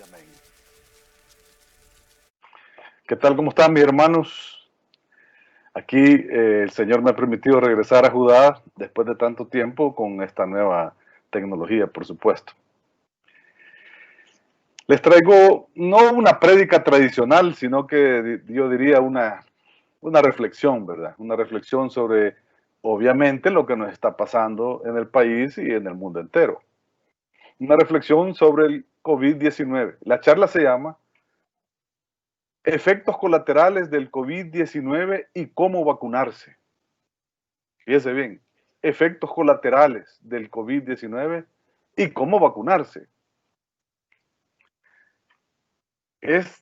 amén. ¿Qué tal? ¿Cómo están mis hermanos? Aquí el Señor me ha permitido regresar a Judá después de tanto tiempo con esta nueva tecnología, por supuesto. Les traigo no una prédica tradicional, sino que yo diría una reflexión, ¿verdad? Una reflexión sobre, obviamente, lo que nos está pasando en el país y en el mundo entero. Una reflexión sobre el COVID-19. La charla se llama Efectos colaterales del COVID-19 y cómo vacunarse. Fíjese bien, efectos colaterales del COVID-19 y cómo vacunarse. Es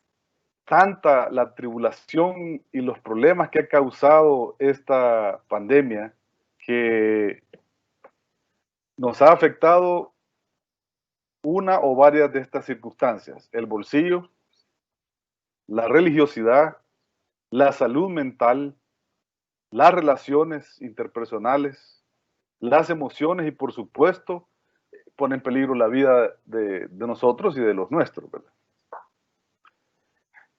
tanta la tribulación y los problemas que ha causado esta pandemia que nos ha afectado una o varias de estas circunstancias: el bolsillo, la religiosidad, la salud mental, las relaciones interpersonales, las emociones y, por supuesto, pone en peligro la vida de nosotros y de los nuestros, ¿verdad?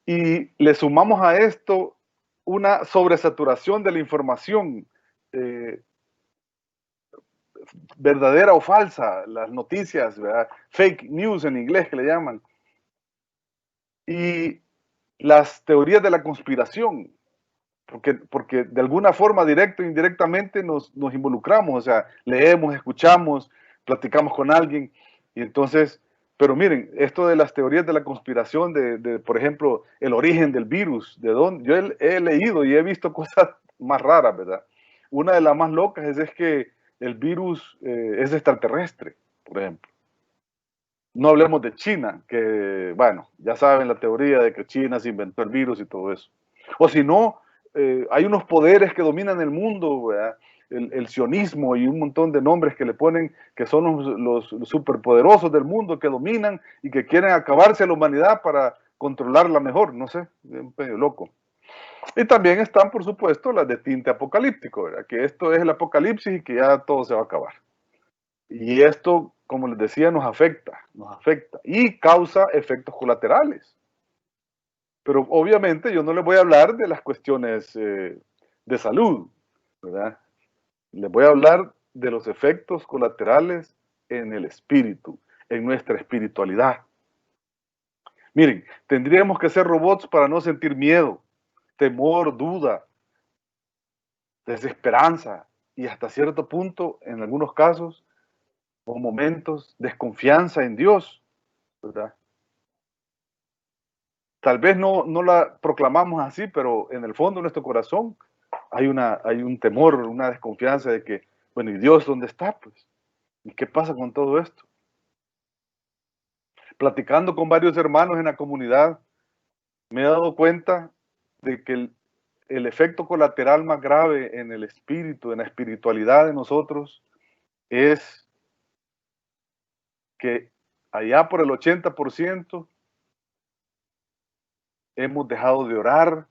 Y le sumamos a esto una sobresaturación de la información, eh, verdadera o falsa, las noticias, ¿verdad? Fake news en inglés que le llaman, y las teorías de la conspiración, porque de alguna forma, directo o indirectamente, nos involucramos, o sea, leemos, escuchamos, platicamos con alguien, y entonces, pero miren, esto de las teorías de la conspiración, por ejemplo, el origen del virus, de dónde, yo he leído y he visto cosas más raras, ¿verdad? Una de las más locas es que el virus es extraterrestre, por ejemplo. No hablemos de China, que, bueno, ya saben la teoría de que China se inventó el virus y todo eso. O si no, hay unos poderes que dominan el mundo, ¿verdad? El sionismo y un montón de nombres que le ponen, que son los superpoderosos del mundo que dominan y que quieren acabarse a la humanidad para controlarla mejor, no sé, un medio loco. Y también están, por supuesto, las de tinte apocalíptico, ¿verdad? Que esto es el apocalipsis y que ya todo se va a acabar. Y esto, como les decía, nos afecta y causa efectos colaterales. Pero obviamente yo no les voy a hablar de las cuestiones de salud, ¿verdad? Les voy a hablar de los efectos colaterales en el espíritu, en nuestra espiritualidad. Miren, tendríamos que ser robots para no sentir miedo, temor, duda, desesperanza y hasta cierto punto, en algunos casos o momentos, desconfianza en Dios, ¿verdad? Tal vez no la proclamamos así, pero en el fondo de nuestro corazón hay un temor, una desconfianza de que, bueno, ¿y Dios dónde está? Pues, ¿y qué pasa con todo esto? Platicando con varios hermanos en la comunidad, me he dado cuenta de que el efecto colateral más grave en el espíritu, en la espiritualidad de nosotros, es que allá por el 80% hemos dejado de orar.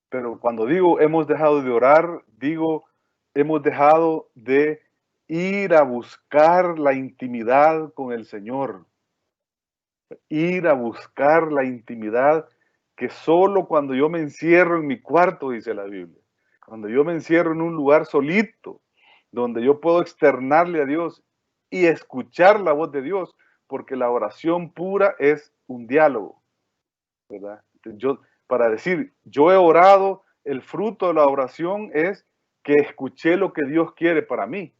Pero cuando digo hemos dejado de orar, digo hemos dejado de ir a buscar la intimidad con el Señor. Ir a buscar la intimidad que solo cuando yo me encierro en mi cuarto, dice la Biblia. Cuando yo me encierro en un lugar solito, donde yo puedo externarle a Dios y escuchar la voz de Dios, porque la oración pura es un diálogo, ¿verdad? Yo, para decir, yo he orado, el fruto de la oración es que escuché lo que Dios quiere para mí.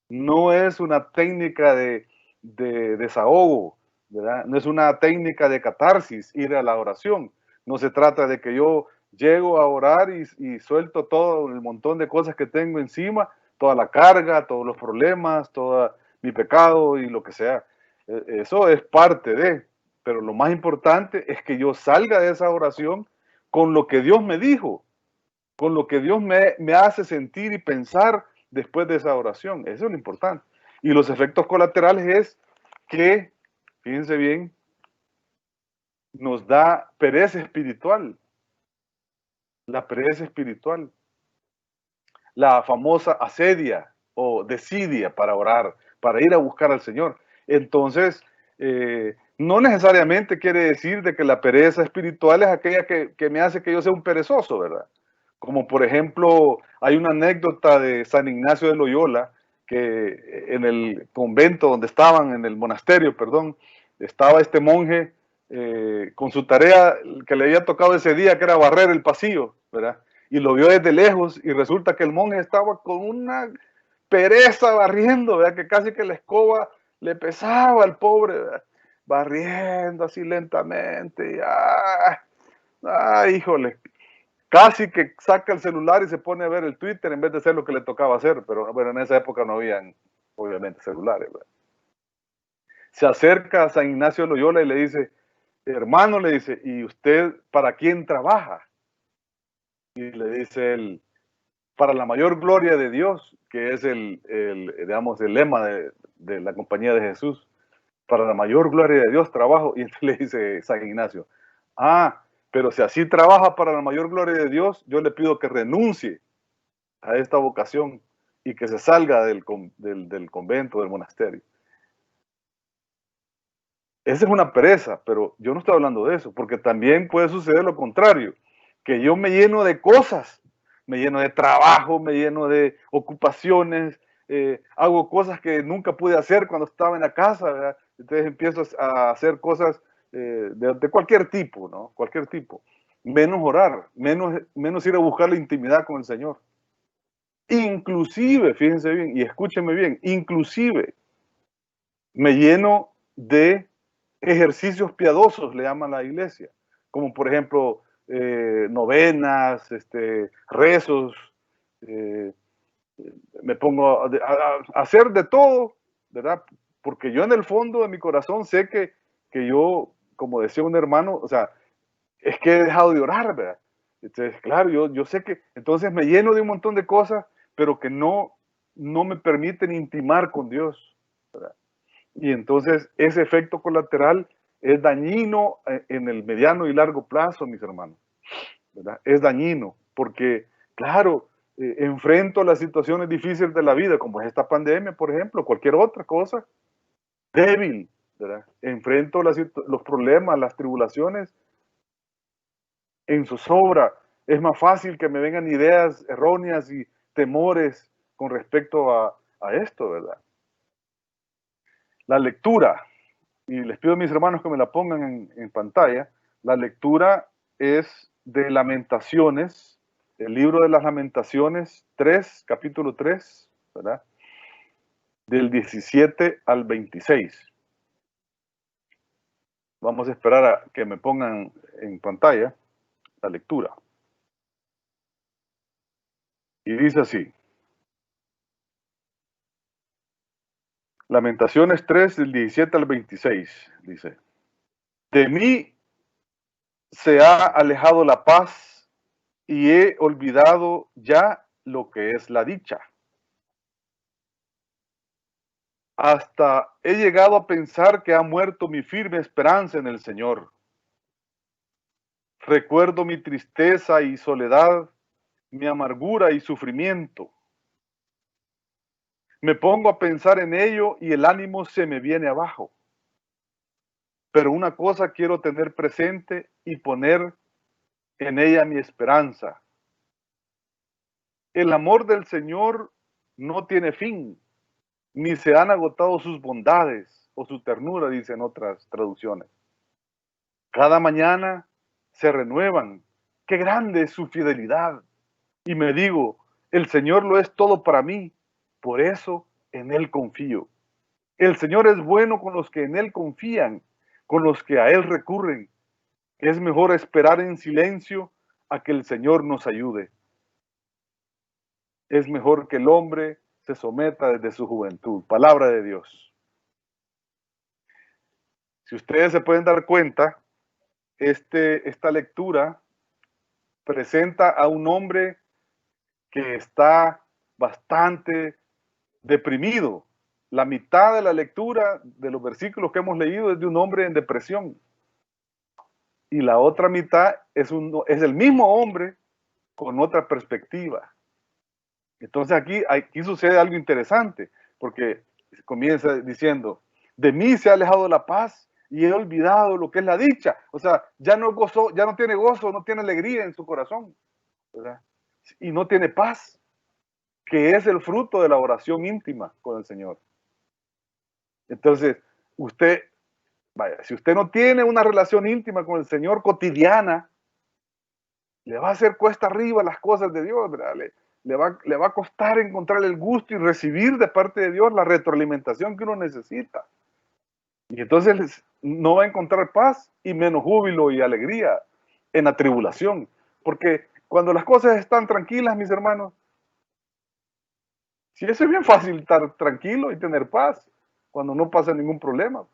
No es una técnica de desahogo, ¿verdad? No es una técnica de catarsis ir a la oración. No se trata de que yo llego a orar y suelto todo el montón de cosas que tengo encima, toda la carga, todos los problemas, todo mi pecado y lo que sea. Eso es parte de, pero lo más importante es que yo salga de esa oración con lo que Dios me dijo, con lo que Dios me hace sentir y pensar después de esa oración. Eso es lo importante. Y los efectos colaterales es que, fíjense bien, nos da pereza espiritual, la pereza espiritual, la famosa asedia o desidia para orar, para ir a buscar al Señor. Entonces, No necesariamente quiere decir de que la pereza espiritual es aquella que me hace que yo sea un perezoso, ¿verdad? Como por ejemplo, hay una anécdota de San Ignacio de Loyola, que en el convento donde estaban, en el monasterio, perdón, estaba este monje con su tarea que le había tocado ese día, que era barrer el pasillo, ¿verdad? Y lo vio desde lejos y resulta que el monje estaba con una pereza barriendo, ¿verdad? Que casi que la escoba le pesaba al pobre, ¿verdad? Barriendo así lentamente. Y, híjole, casi que saca el celular y se pone a ver el Twitter en vez de hacer lo que le tocaba hacer, pero bueno, en esa época no habían, obviamente, celulares, ¿verdad? Se acerca a San Ignacio de Loyola y le dice, hermano, le dice, ¿y usted para quién trabaja? Y le dice él, para la mayor gloria de Dios, que es digamos, el lema de la compañía de Jesús. Para la mayor gloria de Dios trabajo. Y entonces le dice San Ignacio, pero si así trabaja para la mayor gloria de Dios, yo le pido que renuncie a esta vocación y que se salga del convento, del monasterio. Esa es una pereza, pero yo no estoy hablando de eso, porque también puede suceder lo contrario, que yo me lleno de cosas, me lleno de trabajo, me lleno de ocupaciones, hago cosas que nunca pude hacer cuando estaba en la casa, ¿verdad? Entonces empiezo a hacer cosas de cualquier tipo, ¿no? Cualquier tipo. Menos orar, menos ir a buscar la intimidad con el Señor. Inclusive, fíjense bien, y escúchenme bien, inclusive me lleno de ejercicios piadosos, le llaman la iglesia, como por ejemplo novenas, rezos, eh, me pongo a hacer de todo, ¿verdad? Porque yo en el fondo de mi corazón sé que yo, como decía un hermano, o sea, es que he dejado de orar, ¿verdad? Entonces, claro, yo sé que entonces me lleno de un montón de cosas, pero que no me permiten intimar con Dios, ¿verdad? Y entonces ese efecto colateral es dañino en el mediano y largo plazo, mis hermanos, ¿verdad? Es dañino porque, claro, enfrento las situaciones difíciles de la vida, como es esta pandemia, por ejemplo, cualquier otra cosa, débil, ¿verdad? Enfrento los problemas, las tribulaciones en zozobra. Es más fácil que me vengan ideas erróneas y temores con respecto a esto, ¿verdad? La lectura, y les pido a mis hermanos que me la pongan en pantalla, la lectura es de Lamentaciones, el libro de las Lamentaciones 3, capítulo 3, ¿verdad? Del 17 al 26. Vamos a esperar a que me pongan en pantalla la lectura. Y dice así, Lamentaciones 3, del 17 al 26, dice, de mí se ha alejado la paz y he olvidado ya lo que es la dicha. Hasta he llegado a pensar que ha muerto mi firme esperanza en el Señor. Recuerdo mi tristeza y soledad, mi amargura y sufrimiento. Me pongo a pensar en ello y el ánimo se me viene abajo. Pero una cosa quiero tener presente y poner en ella mi esperanza. El amor del Señor no tiene fin, ni se han agotado sus bondades o su ternura, dicen otras traducciones. Cada mañana se renuevan. Qué grande es su fidelidad. Y me digo, el Señor lo es todo para mí. Por eso en Él confío. El Señor es bueno con los que en Él confían, con los que a Él recurren. Es mejor esperar en silencio a que el Señor nos ayude. Es mejor que el hombre se someta desde su juventud. Palabra de Dios. Si ustedes se pueden dar cuenta, esta lectura presenta a un hombre que está bastante deprimido. La mitad de la lectura de los versículos que hemos leído es de un hombre en depresión. Y la otra mitad es el mismo hombre con otra perspectiva. Entonces aquí sucede algo interesante, porque comienza diciendo, de mí se ha alejado la paz y he olvidado lo que es la dicha. O sea, ya no gozó, ya no tiene gozo, no tiene alegría en su corazón, ¿verdad? Y no tiene paz, que es el fruto de la oración íntima con el Señor. Entonces, usted, vaya, si usted no tiene una relación íntima con el Señor cotidiana, le va a hacer cuesta arriba las cosas de Dios, ¿verdad? Le va a costar encontrar el gusto y recibir de parte de Dios la retroalimentación que uno necesita. Y entonces no va a encontrar paz y menos júbilo y alegría en la tribulación. Porque cuando las cosas están tranquilas, mis hermanos, si eso es bien fácil estar tranquilo y tener paz cuando no pasa ningún problema,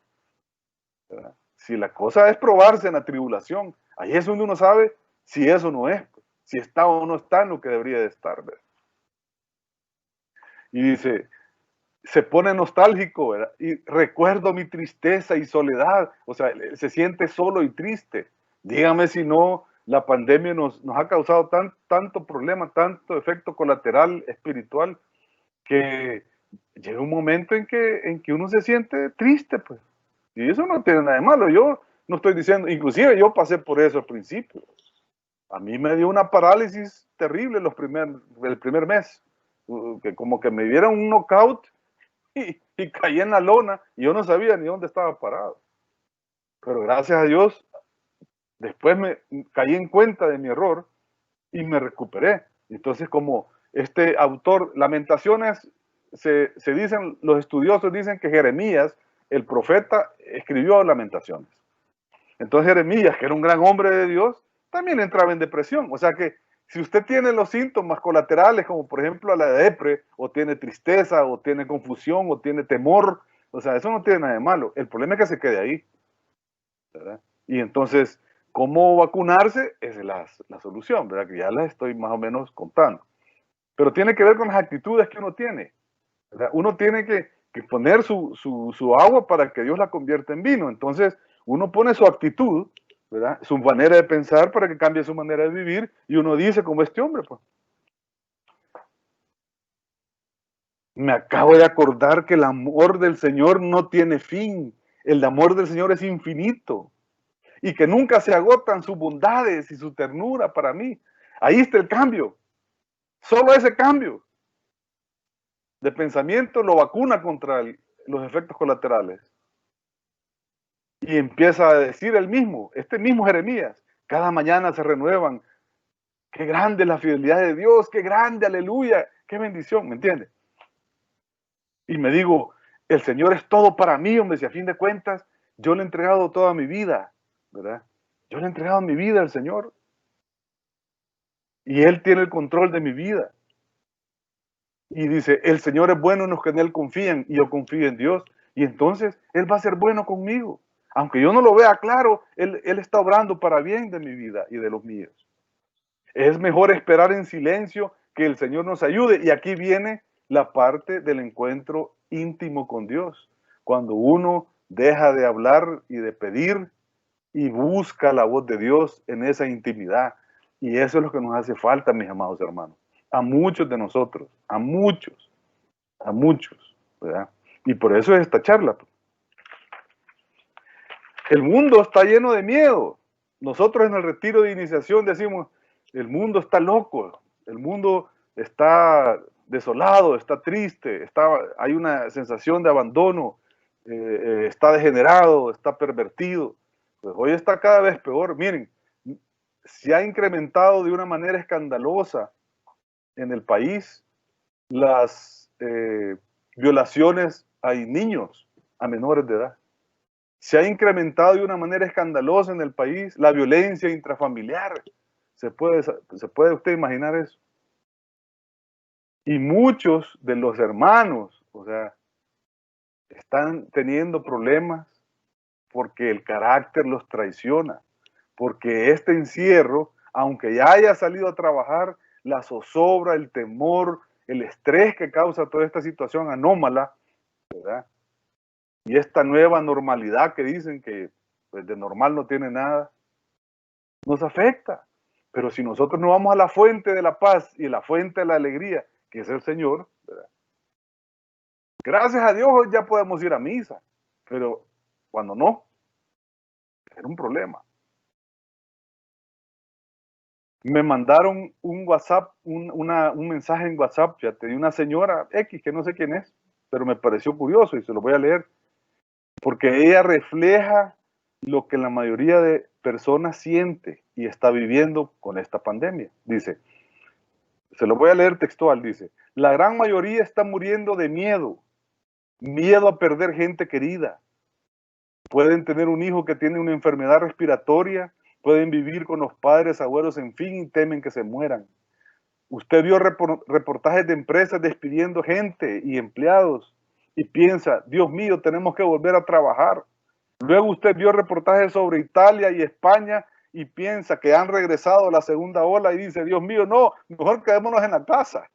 ¿verdad? Si la cosa es probarse en la tribulación, ahí es donde uno sabe si eso no es, pues, si está o no está en lo que debería de estar, ¿verdad? Y dice, se pone nostálgico, ¿verdad? Y recuerdo mi tristeza y soledad, o sea, se siente solo y triste. Dígame si no, la pandemia nos ha causado tanto problema, tanto efecto colateral espiritual, que llega un momento en que uno se siente triste, pues. Y eso no tiene nada de malo. Yo no estoy diciendo, inclusive yo pasé por eso al principio. A mí me dio una parálisis terrible el primer mes, que como que me dieron un knockout y caí en la lona y yo no sabía ni dónde estaba parado. Pero gracias a Dios, después me caí en cuenta de mi error y me recuperé. Entonces, como este autor, Lamentaciones, se dicen, los estudiosos dicen que Jeremías, el profeta, escribió Lamentaciones. Entonces Jeremías, que era un gran hombre de Dios, también entraba en depresión. O sea que si usted tiene los síntomas colaterales, como por ejemplo la depre, o tiene tristeza, o tiene confusión, o tiene temor, o sea, eso no tiene nada de malo. El problema es que se quede ahí, ¿verdad? Y entonces, ¿cómo vacunarse? Esa es la solución, ¿verdad? Que ya la estoy más o menos contando. Pero tiene que ver con las actitudes que uno tiene, ¿verdad? Uno tiene que poner su agua para que Dios la convierta en vino. Entonces, uno pone su actitud, ¿verdad? Su manera de pensar para que cambie su manera de vivir, y uno dice como este hombre, pues. Me acabo de acordar que el amor del Señor no tiene fin. El amor del Señor es infinito y que nunca se agotan sus bondades y su ternura para mí. Ahí está el cambio. Solo ese cambio de pensamiento lo vacuna contra los efectos colaterales. Y empieza a decir el mismo, este mismo Jeremías, cada mañana se renuevan. Qué grande es la fidelidad de Dios, qué grande, aleluya, qué bendición, ¿me entiendes? Y me digo, el Señor es todo para mí, hombre, si a fin de cuentas yo le he entregado toda mi vida, ¿verdad? Yo le he entregado mi vida al Señor y Él tiene el control de mi vida. Y dice, el Señor es bueno en los que en Él confían y yo confío en Dios. Y entonces Él va a ser bueno conmigo. Aunque yo no lo vea claro, Él está obrando para bien de mi vida y de los míos. Es mejor esperar en silencio que el Señor nos ayude. Y aquí viene la parte del encuentro íntimo con Dios. Cuando uno deja de hablar y de pedir y busca la voz de Dios en esa intimidad. Y eso es lo que nos hace falta, mis amados hermanos. A muchos de nosotros, a muchos, ¿verdad? Y por eso es esta charla. El mundo está lleno de miedo. Nosotros en el retiro de iniciación decimos, el mundo está loco, el mundo está desolado, está triste, hay una sensación de abandono, está degenerado, está pervertido. Pues hoy está cada vez peor. Miren, se ha incrementado de una manera escandalosa en el país las violaciones a niños, a menores de edad. Se ha incrementado de una manera escandalosa en el país la violencia intrafamiliar. ¿Se puede usted imaginar eso? Y muchos de los hermanos, o sea, están teniendo problemas porque el carácter los traiciona, porque este encierro, aunque ya haya salido a trabajar, la zozobra, el temor, el estrés que causa toda esta situación anómala, ¿verdad? Y esta nueva normalidad que dicen que pues, de normal no tiene nada, nos afecta. Pero si nosotros no vamos a la fuente de la paz y la fuente de la alegría, que es el Señor, ¿verdad? Gracias a Dios hoy ya podemos ir a misa, pero cuando no, Era un problema. Me mandaron un WhatsApp, un mensaje en WhatsApp, fíjate, de una señora X, que no sé quién es, pero me pareció curioso y se lo voy a leer, porque ella refleja lo que la mayoría de personas siente y está viviendo con esta pandemia. Dice, se lo voy a leer textual, dice, la gran mayoría está muriendo de miedo, miedo a perder gente querida. Pueden tener un hijo que tiene una enfermedad respiratoria, pueden vivir con los padres, abuelos, en fin, y temen que se mueran. Usted vio reportajes de empresas despidiendo gente y empleados y piensa, Dios mío, tenemos que volver a trabajar. Luego usted vio reportajes sobre Italia y España y piensa que han regresado a la segunda ola y dice, Dios mío, no, mejor quedémonos en la casa.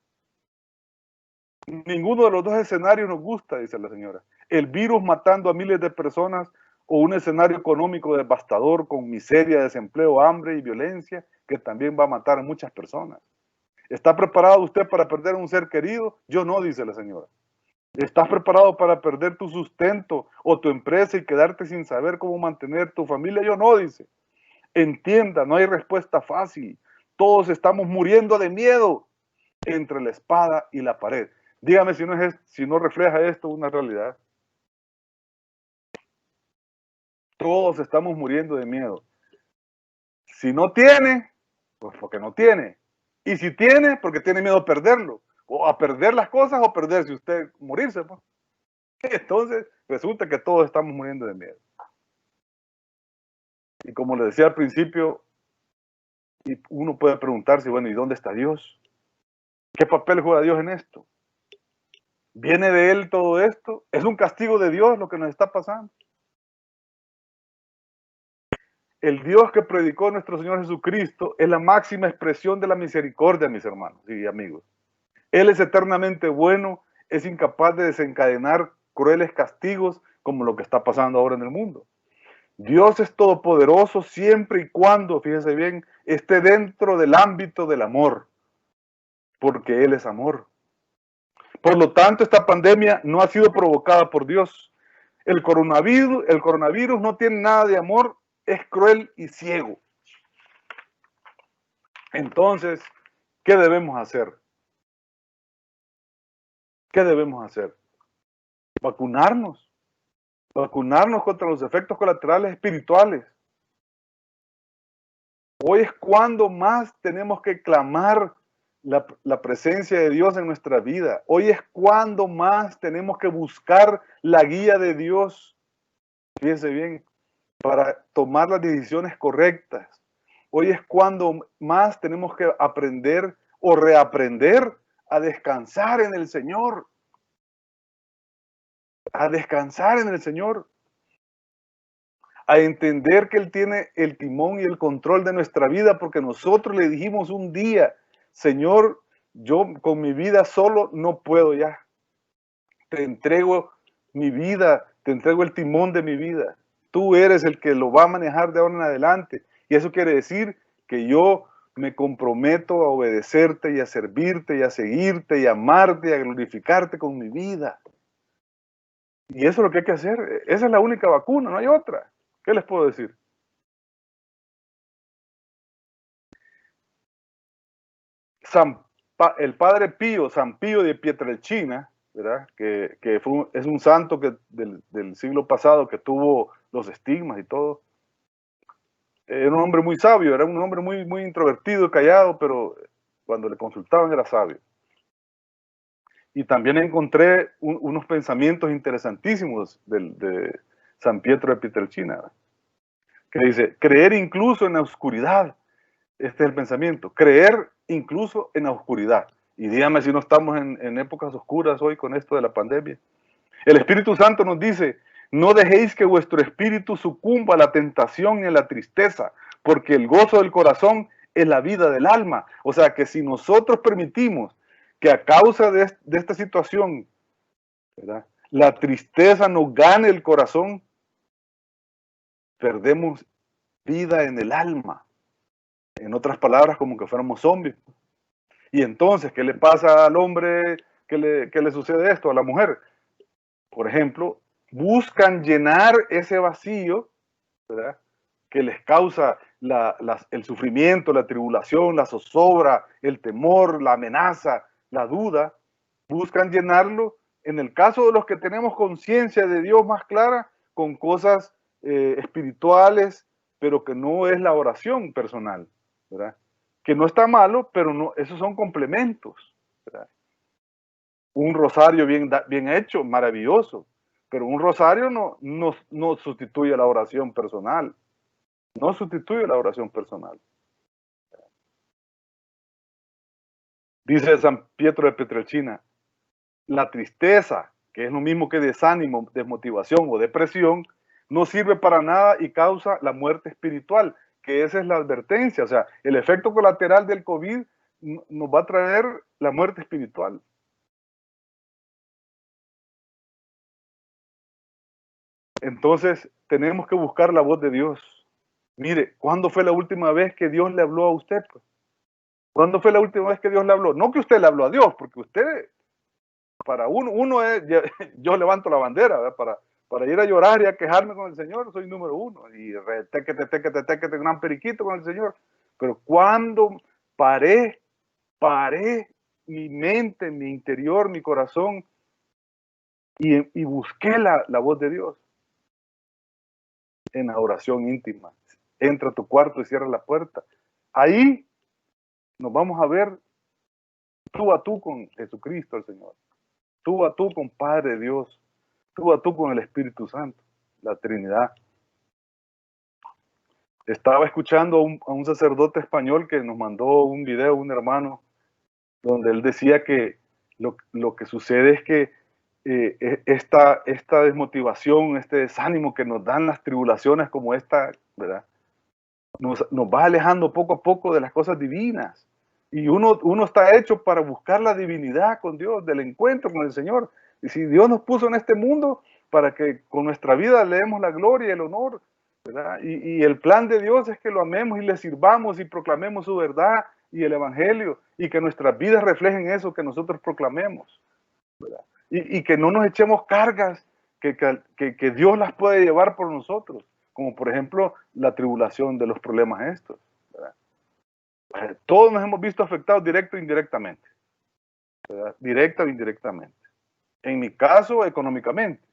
Ninguno de los dos escenarios nos gusta, dice la señora. El virus matando a miles de personas o un escenario económico devastador con miseria, desempleo, hambre y violencia que también va a matar a muchas personas. ¿Está preparado usted para perder a un ser querido? Yo no, dice la señora. ¿Estás preparado para perder tu sustento o tu empresa y quedarte sin saber cómo mantener tu familia? Yo no, dice. Entienda, no hay respuesta fácil. Todos estamos muriendo de miedo entre la espada y la pared. Dígame si no refleja esto una realidad. Todos estamos muriendo de miedo. Si no tiene, pues porque no tiene. Y si tiene, porque tiene miedo a perderlo. O a perder las cosas o perderse usted, morirse. Pues. Entonces, resulta que todos estamos muriendo de miedo. Y como le decía al principio, uno puede preguntarse, bueno, ¿y dónde está Dios? ¿Qué papel juega Dios en esto? ¿Viene de Él todo esto? ¿Es un castigo de Dios lo que nos está pasando? El Dios que predicó nuestro Señor Jesucristo es la máxima expresión de la misericordia, mis hermanos y amigos. Él es eternamente bueno, es incapaz de desencadenar crueles castigos como lo que está pasando ahora en el mundo. Dios es todopoderoso siempre y cuando, fíjese bien, esté dentro del ámbito del amor, porque Él es amor. Por lo tanto, esta pandemia no ha sido provocada por Dios. El coronavirus no tiene nada de amor, es cruel y ciego. Entonces, ¿qué debemos hacer? ¿Qué debemos hacer? Vacunarnos. Vacunarnos contra los efectos colaterales espirituales. Hoy es cuando más tenemos que clamar la presencia de Dios en nuestra vida. Hoy es cuando más tenemos que buscar la guía de Dios. Fíjense bien, para tomar las decisiones correctas. Hoy es cuando más tenemos que aprender o reaprender a descansar en el Señor. A descansar en el Señor. A entender que Él tiene el timón y el control de nuestra vida, porque nosotros le dijimos un día, Señor, yo con mi vida solo no puedo ya. Te entrego mi vida, te entrego el timón de mi vida. Tú eres el que lo va a manejar de ahora en adelante. Y eso quiere decir que yo me comprometo a obedecerte y a servirte y a seguirte y a amarte y a glorificarte con mi vida. Y eso es lo que hay que hacer. Esa es la única vacuna, no hay otra. ¿Qué les puedo decir? El padre Pío, San Pío de Pietrelcina, ¿verdad? Que es un santo del siglo pasado que tuvo los estigmas y todo. Era un hombre muy sabio, era un hombre muy introvertido, callado, pero cuando le consultaban era sabio. Y también encontré unos pensamientos interesantísimos de San Pietro de Pietrelcina, que dice, creer incluso en la oscuridad. Este es el pensamiento, creer incluso en la oscuridad. Y dígame si no estamos en épocas oscuras hoy con esto de la pandemia. El Espíritu Santo nos dice, no dejéis que vuestro espíritu sucumba a la tentación y a la tristeza, porque el gozo del corazón es la vida del alma. O sea que si nosotros permitimos que a causa de esta situación, ¿verdad?, la tristeza nos gane el corazón, perdemos vida en el alma. En otras palabras, como que fuéramos zombies. Y entonces, ¿qué le pasa al hombre? ¿Qué le sucede esto? A la mujer, por ejemplo, buscan llenar ese vacío, ¿verdad?, que les causa el sufrimiento, la tribulación, la zozobra, el temor, la amenaza, la duda, buscan llenarlo, en el caso de los que tenemos conciencia de Dios más clara, con cosas espirituales, pero que no es la oración personal, ¿verdad? Que no está malo, pero no, esos son complementos, ¿verdad? Un rosario bien hecho, maravilloso, pero un rosario no sustituye la oración personal, no sustituye la oración personal. Dice San Pietro de Petrelcina, la tristeza, que es lo mismo que desánimo, desmotivación o depresión, no sirve para nada y causa la muerte espiritual, que esa es la advertencia. O sea, el efecto colateral del COVID nos va a traer la muerte espiritual. Entonces, tenemos que buscar la voz de Dios. Mire, ¿cuándo fue la última vez que Dios le habló a usted? ¿Cuándo fue la última vez que Dios le habló? No que usted le habló a Dios, porque usted, para uno es, yo levanto la bandera, ¿verdad? Para ir a llorar y a quejarme con el Señor, soy número uno. Y tequete, gran periquito con el Señor. Pero cuando paré mi mente, mi interior, mi corazón, y busqué la voz de Dios en la oración íntima. Entra a tu cuarto y cierra la puerta. Ahí nos vamos a ver tú a tú con Jesucristo el Señor. Tú a tú con Padre Dios. Tú a tú con el Espíritu Santo, la Trinidad. Estaba escuchando a un sacerdote español que nos mandó un video, un hermano, donde él decía que lo que sucede es que esta desmotivación, este desánimo que nos dan las tribulaciones como esta, ¿verdad? Nos va alejando poco a poco de las cosas divinas. Y uno está hecho para buscar la divinidad con Dios, del encuentro con el Señor. Y si Dios nos puso en este mundo para que con nuestra vida le demos la gloria y el honor, ¿verdad? Y el plan de Dios es que lo amemos y le sirvamos y proclamemos su verdad y el Evangelio, y que nuestras vidas reflejen eso que nosotros proclamemos, ¿verdad? Y que no nos echemos cargas que Dios las puede llevar por nosotros, como por ejemplo la tribulación de los problemas estos, ¿verdad? Todos nos hemos visto afectados directo e indirectamente, ¿verdad? Directa o indirectamente. En mi caso, económicamente,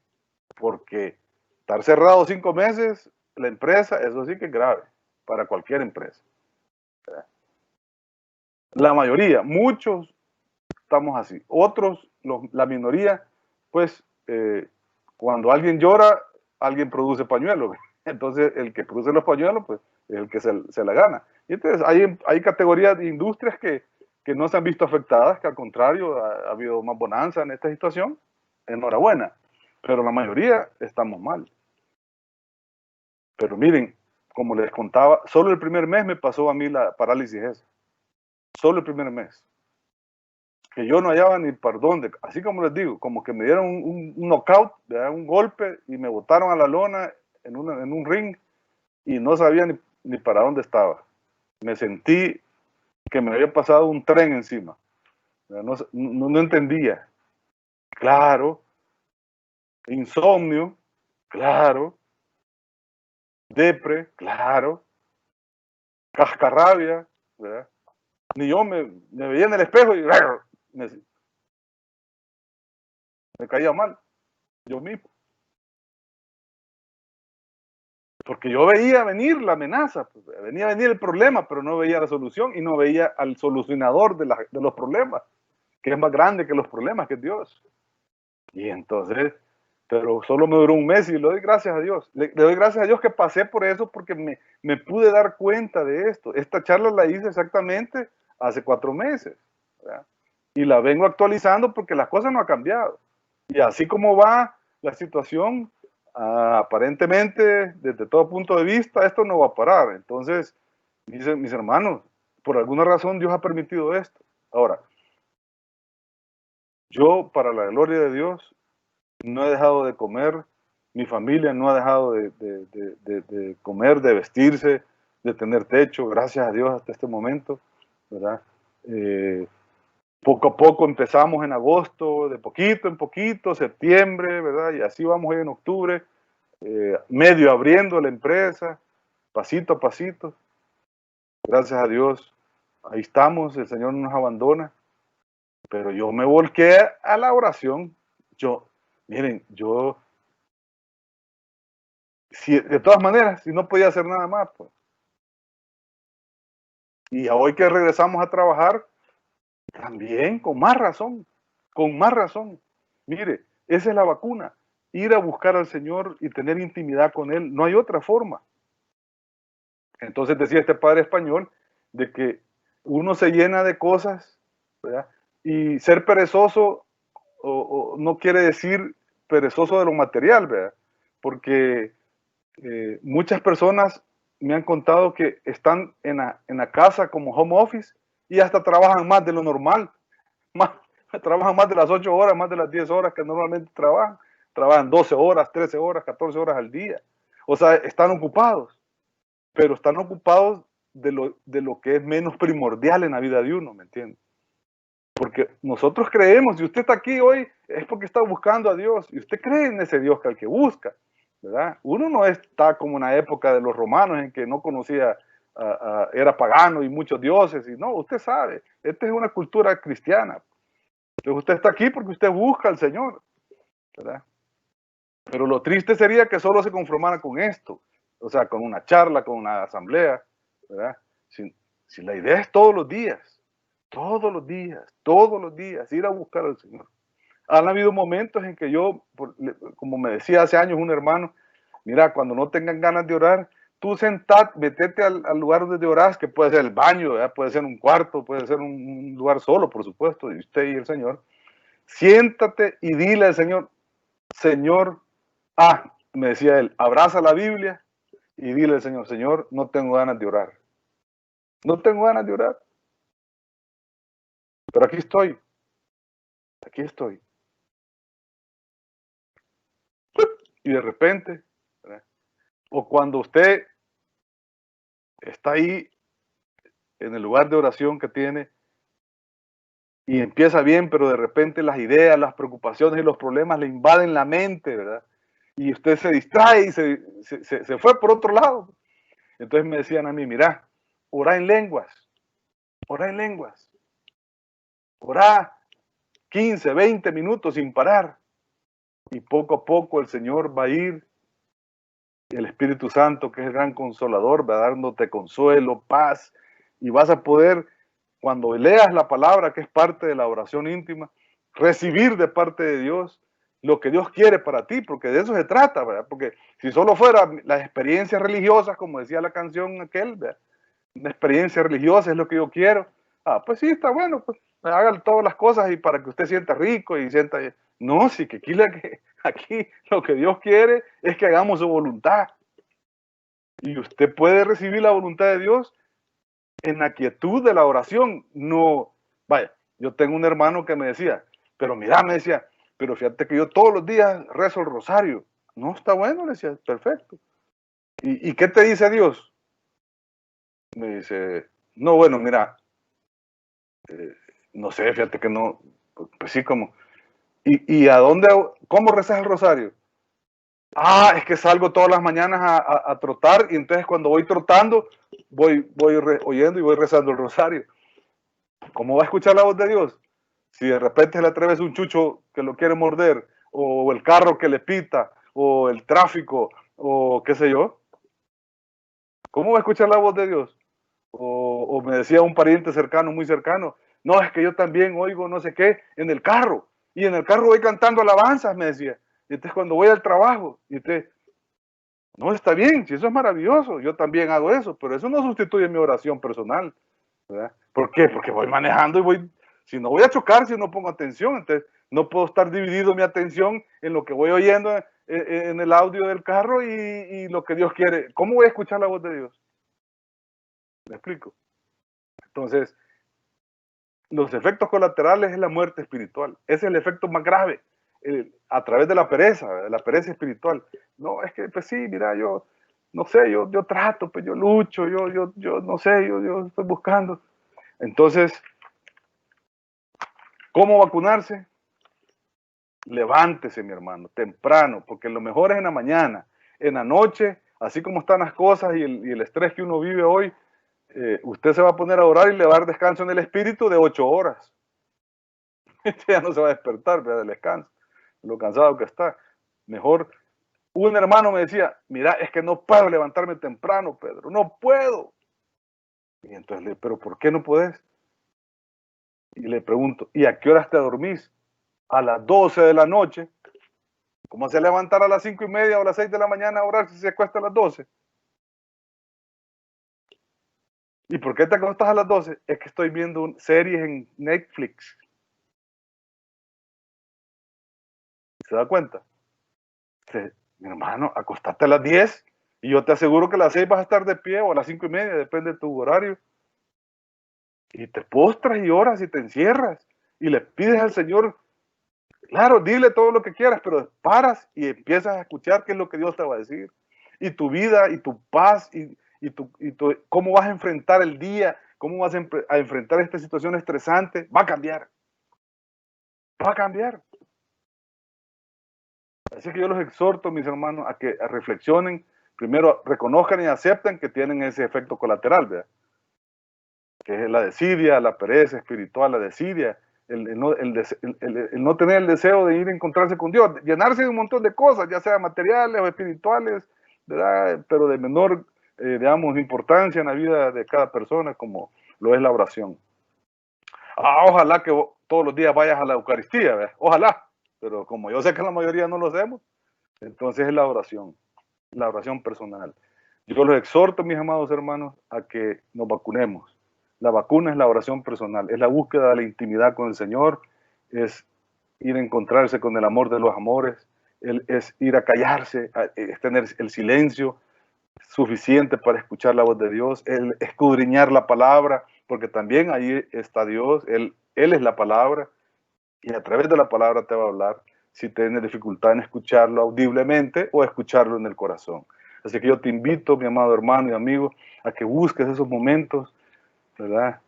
porque estar cerrado 5 meses, la empresa, eso sí que es grave, para cualquier empresa, ¿verdad? La mayoría, muchos estamos así. Otros, la minoría, pues cuando alguien llora, alguien produce pañuelos. Entonces, el que produce los pañuelos, pues, es el que se la gana. Y entonces, hay categorías de industrias que no se han visto afectadas, que al contrario, ha habido más bonanza en esta situación. Enhorabuena. Pero la mayoría estamos mal. Pero miren, como les contaba, solo el primer mes me pasó a mí la parálisis esa. Solo el primer mes. Que yo no hallaba ni por dónde, así como les digo, como que me dieron un knockout, un golpe, y me botaron a la lona en un ring, y no sabía ni para dónde estaba. Me sentí que me había pasado un tren encima. No entendía. Claro, insomnio, claro, depre, claro, cascarrabia, ¿verdad? Ni yo me veía en el espejo y me caía mal, yo mismo. Porque yo veía venir la amenaza, pues, venía a venir el problema, pero no veía la solución y no veía al solucionador de los problemas, que es más grande que los problemas, que es Dios. Y entonces, pero solo me duró un mes y le doy gracias a Dios. Le doy gracias a Dios que pasé por eso, porque me pude dar cuenta de esto. Esta charla la hice exactamente hace 4 meses, ¿verdad? Y la vengo actualizando porque las cosas no han cambiado. Y así como va la situación, aparentemente, desde todo punto de vista, esto no va a parar. Entonces, dicen mis hermanos, por alguna razón Dios ha permitido esto. Ahora, yo, para la gloria de Dios, no he dejado de comer, mi familia no ha dejado de comer, de vestirse, de tener techo, gracias a Dios hasta este momento, ¿verdad? Poco a poco empezamos en agosto, de poquito en poquito, septiembre, ¿verdad? Y así vamos hoy en octubre, medio abriendo la empresa, pasito a pasito. Gracias a Dios, ahí estamos, el Señor no nos abandona, pero yo me volqué a la oración. Miren, si, de todas maneras, si no podía hacer nada más, pues. Y hoy que regresamos a trabajar, también con más razón, con más razón. Mire, esa es la vacuna, ir a buscar al Señor y tener intimidad con Él, no hay otra forma. Entonces decía este padre español de que uno se llena de cosas, ¿verdad? Y ser perezoso no quiere decir perezoso de lo material, ¿verdad? Porque muchas personas me han contado que están en la casa como home office y hasta trabajan más de lo normal, más, trabajan más de las 8 horas, más de las 10 horas que normalmente trabajan 12 horas, 13 horas, 14 horas al día. O sea, están ocupados, pero están ocupados de lo que es menos primordial en la vida de uno, ¿me entiende? Porque nosotros creemos, si usted está aquí hoy, es porque está buscando a Dios, y usted cree en ese Dios que al que busca, ¿verdad? Uno no está como en la época de los romanos en que no conocía, era pagano y muchos dioses, y no, usted sabe, esta es una cultura cristiana. Entonces usted está aquí porque usted busca al Señor, ¿verdad? Pero lo triste sería que solo se conformara con esto, o sea, con una charla, con una asamblea, ¿verdad? Si la idea es todos los días, ir a buscar al Señor. Han habido momentos en que yo, como me decía hace años un hermano, mira, cuando no tengan ganas de orar, tú metete al lugar donde orás, que puede ser el baño, ¿verdad? Puede ser un cuarto, puede ser un lugar solo, por supuesto, de usted y el Señor. Siéntate y dile al Señor, Señor, me decía él, abraza la Biblia y dile al Señor, Señor, no tengo ganas de orar. No tengo ganas de orar, pero aquí estoy, aquí estoy. Y de repente, ¿verdad? O cuando usted está ahí en el lugar de oración que tiene y empieza bien, pero de repente las ideas, las preocupaciones y los problemas le invaden la mente, ¿verdad? Y usted se distrae y se fue por otro lado. Entonces me decían a mí, mira, orá en lenguas, orá en lenguas, orá 15, 20 minutos sin parar. Y poco a poco el Señor va a ir, el Espíritu Santo, que es el gran consolador, va dándote consuelo, paz, y vas a poder, cuando leas la palabra, que es parte de la oración íntima, recibir de parte de Dios lo que Dios quiere para ti, porque de eso se trata, ¿verdad? Porque si solo fuera las experiencias religiosas, como decía la canción aquel, ¿verdad? Una experiencia religiosa es lo que yo quiero. Pues sí, está bueno, pues hagan todas las cosas y para que usted sienta rico y sienta... No, sí, que aquí lo que Dios quiere es que hagamos su voluntad. Y usted puede recibir la voluntad de Dios en la quietud de la oración. No, vaya, yo tengo un hermano que me decía, pero mira, me decía, pero fíjate que yo todos los días rezo el rosario. No, está bueno, le decía, perfecto. ¿Y qué te dice Dios? Me dice, no, bueno, mira, eh, no sé, fíjate que no, pues sí, como, ¿y a dónde, cómo rezas el rosario? Es que salgo todas las mañanas a trotar y entonces cuando voy trotando, voy oyendo y voy rezando el rosario. ¿Cómo va a escuchar la voz de Dios? Si de repente se le atraviesa un chucho que lo quiere morder, o el carro que le pita, o el tráfico, o qué sé yo, ¿cómo va a escuchar la voz de Dios? O me decía un pariente cercano, muy cercano, no, es que yo también oigo no sé qué en el carro, y en el carro voy cantando alabanzas, me decía. Y entonces cuando voy al trabajo, y entonces, no, está bien, si eso es maravilloso, yo también hago eso, pero eso no sustituye mi oración personal, ¿verdad? ¿Por qué? Porque voy manejando y si no voy a chocar, si no pongo atención, entonces no puedo estar dividido mi atención en lo que voy oyendo en el audio del carro y lo que Dios quiere. ¿Cómo voy a escuchar la voz de Dios? ¿Me explico? Entonces, los efectos colaterales es la muerte espiritual. Ese es el efecto más grave a través de la pereza espiritual. No, es que, pues sí, mira, yo no sé, yo trato, pues yo lucho, yo no sé, yo estoy buscando. Entonces, ¿cómo vacunarse? Levántese, mi hermano, temprano, porque lo mejor es en la mañana. En la noche, así como están las cosas y el estrés que uno vive hoy, usted se va a poner a orar y le va a dar descanso en el espíritu de 8 horas. Ya no se va a despertar, ¿verdad? Del descanso, lo cansado que está. Mejor, un hermano me decía, mira, es que no puedo levantarme temprano, Pedro, no puedo. Y entonces, pero ¿por qué no puedes? Y le pregunto, ¿y a qué horas te dormís? A las 12 de la noche. ¿Cómo se levantar a las 5:30 o a las 6 de la mañana a orar si se acuesta a las 12? ¿Y por qué te acostas a las 12? Es que estoy viendo series en Netflix. ¿Se da cuenta? Mi hermano, acostate a las 10 y yo te aseguro que a las 6 vas a estar de pie o a las 5:30, depende de tu horario. Y te postras y oras y te encierras y le pides al Señor, claro, dile todo lo que quieras, pero paras y empiezas a escuchar qué es lo que Dios te va a decir. Y tu vida y tu paz cómo vas a enfrentar el día, cómo vas a enfrentar esta situación estresante, va a cambiar. Va a cambiar. Así que yo los exhorto, mis hermanos, a que reflexionen, primero reconozcan y acepten que tienen ese efecto colateral, ¿verdad? Que es la desidia, la pereza espiritual, la desidia, el no tener el deseo de ir a encontrarse con Dios, llenarse de un montón de cosas, ya sea materiales o espirituales, ¿verdad? Pero de menor, digamos, importancia en la vida de cada persona, como lo es la oración. Ojalá que todos los días vayas a la Eucaristía, ¿verdad? Ojalá, pero como yo sé que la mayoría no lo hacemos, entonces es la oración personal. Yo los exhorto, mis amados hermanos, a que nos vacunemos. La vacuna es la oración personal, es la búsqueda de la intimidad con el Señor, es ir a encontrarse con el amor de los amores, es ir a callarse, es tener el silencio suficiente para escuchar la voz de Dios, el escudriñar la palabra, porque también ahí está Dios, Él es la palabra, y a través de la palabra te va a hablar si tienes dificultad en escucharlo audiblemente o escucharlo en el corazón. Así que yo te invito, mi amado hermano y amigo, a que busques esos momentos, ¿verdad?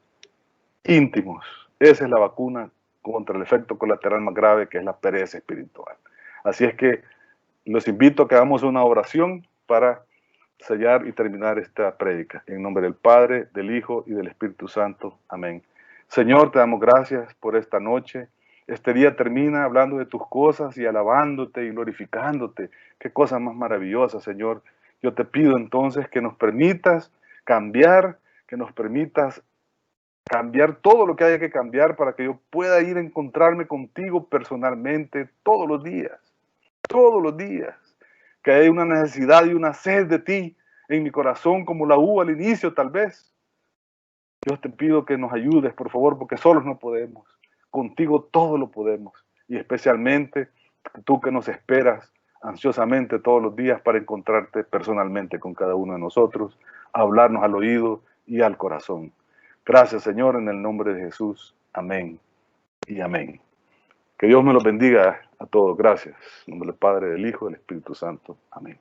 Íntimos. Esa es la vacuna contra el efecto colateral más grave, que es la pereza espiritual. Así es que los invito a que hagamos una oración para sellar y terminar esta prédica. En nombre del Padre, del Hijo y del Espíritu Santo. Amén. Señor, te damos gracias por esta noche. Este día termina hablando de tus cosas y alabándote y glorificándote. Qué cosa más maravillosa, Señor. Yo te pido entonces que nos permitas cambiar, que nos permitas cambiar todo lo que haya que cambiar para que yo pueda ir a encontrarme contigo personalmente todos los días. Todos los días. Que hay una necesidad y una sed de ti en mi corazón como la hubo al inicio tal vez. Dios, te pido que nos ayudes, por favor, porque solos no podemos. Contigo todo lo podemos. Y especialmente tú que nos esperas ansiosamente todos los días para encontrarte personalmente con cada uno de nosotros, hablarnos al oído y al corazón. Gracias, Señor, en el nombre de Jesús. Amén y amén. Que Dios me los bendiga a todos. Gracias. En nombre del Padre, del Hijo y del Espíritu Santo. Amén.